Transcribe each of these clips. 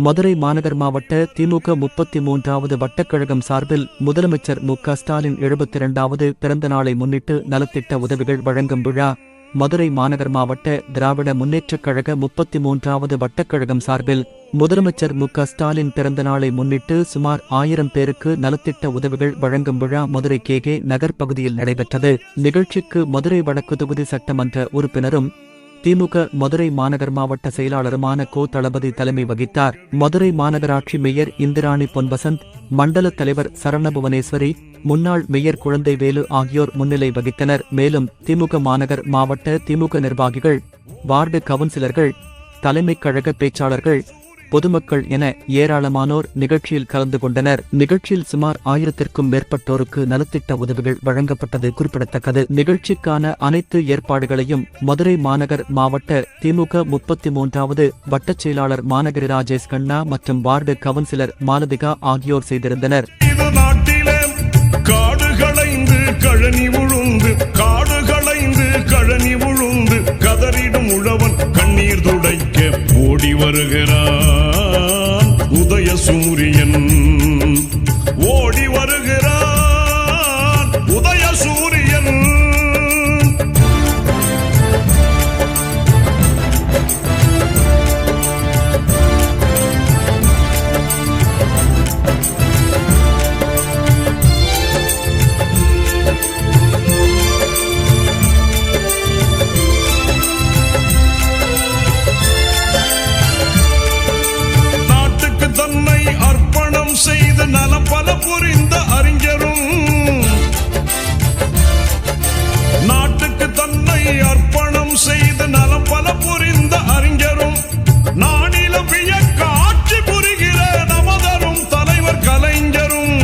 மதுரை மாநகர் மாவட்ட திமுக 33வது வட்டக்கழகம் சார்பில் முதலமைச்சர் மு.க. ஸ்டாலின் 72வது பிறந்த நாளை முன்னிட்டு நலத்திட்ட உதவிகள் வழங்கும் விழா. மதுரை மாநகர் மாவட்ட திராவிட முன்னேற்றக் கழக 33வது வட்டக்கழகம் சார்பில் முதலமைச்சர் மு.க. ஸ்டாலின் பிறந்த நாளை முன்னிட்டு சுமார் 1000 பேருக்கு நலத்திட்ட உதவிகள் வழங்கும் விழா மதுரை கே.கே. நகர் பகுதியில் நடைபெற்றது. நிகழ்ச்சிக்கு மதுரை வடக்கு தொகுதி சட்டமன்ற உறுப்பினரும் திமுக மதுரை மாநகர் மாவட்ட செயலாளருமான கோ. தளபதி தலைமை வகித்தார். மதுரை மாநகராட்சி மேயர் இந்திராணி பொன்வசந்த், மண்டல தலைவர் சரணபுவனேஸ்வரி, முன்னாள் மேயர் குழந்தைவேலு ஆகியோர் முன்னிலை வகித்தனர். மேலும் திமுக மாநகர் மாவட்ட திமுக நிர்வாகிகள், வார்டு கவுன்சிலர்கள், தலைமைக் கழக பேச்சாளர்கள், பொதுமக்கள் என ஏராளமானோர் நிகழ்ச்சியில் கலந்து கொண்டனர். நிகழ்ச்சியில் சுமார் 1000க்கும் மேற்பட்டோருக்கு நலத்திட்ட உதவிகள் வழங்கப்பட்டது குறிப்பிடத்தக்கது. நிகழ்ச்சிக்கான அனைத்து ஏற்பாடுகளையும் மதுரை மாநகர் மாவட்ட திமுக 33வது வட்டச் செயலாளர் மாநகரி ராஜேஷ் கண்ணா மற்றும் வார்டு கவுன்சிலர் மாலதிகா ஆகியோர் செய்திருந்தனர். கதறிடும் உழவன் கண்ணீர் துடைக்க ஓடி வருகிறான் உதய சூரியன், ஓடி வருகிறான் உதய சூரியன். செய்து நலம் பல புரிந்த அறிஞரும், நாட்டுக்கு தன்னை அர்ப்பணம் செய்து நலம் பல புரிந்த அறிஞரும், நானிலம் வியக்க ஆட்சி புரிகிற நமதரும் தலைவர் கலைஞரும்,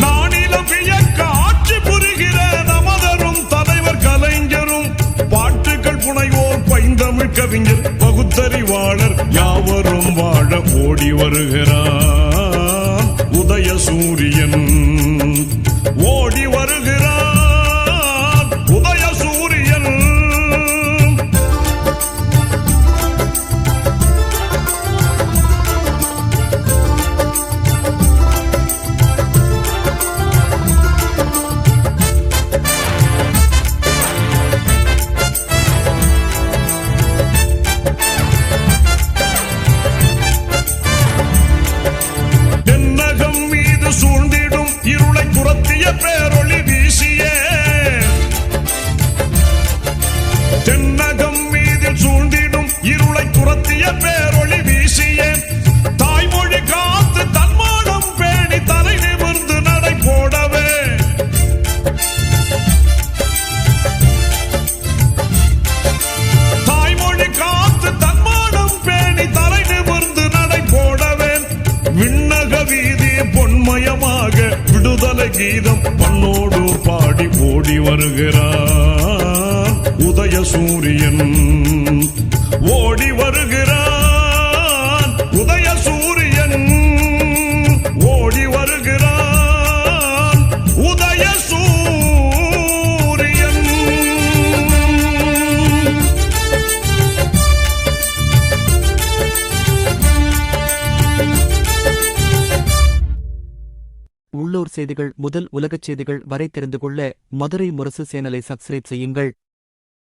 நானிலம் வியக்க ஆட்சி புரிகிற நமதரும் தலைவர் கலைஞரும், பாட்டுகள் புனைவோர் பைந்தமிழ் கவிஞர் பகுத்தறிவாளர் யாவரும் வாழ ஓடி வருகிறான் உதய சூரியன், ஓடி வருகிறான் உதய சூரியன். சூழ்ந்திடும் இருளை துரத்திய பேரொளி வீசிய, தென்னகம் மீதில் சூழ்ந்திடும் இருளை துரத்திய பேரொளி வீசிய, தாய்மொழி காத்து தன்மானம் பேணி தலை நிமிர்ந்து நடை போடவே, தாய்மொழி காத்து தன்மானம் பேணி தலை நிமிர்ந்து நடை போடவே, விண்ணக வீதி பொன்மயமாக விடுதலை கீதம் பண்ணோடு பாடி ஓடி வருகிறான் உதய சூரியன், ஓடி வருகிறான் உதய சூரியன், ஓடி வருகிறான் உதய சூரியன். உள்ளூர் செய்திகள் முதல் உலகச் செய்திகள் வரை தெரிந்து கொள்ள மதுரை முரசு சேனலை சப்ஸ்கிரைப் செய்யுங்கள்.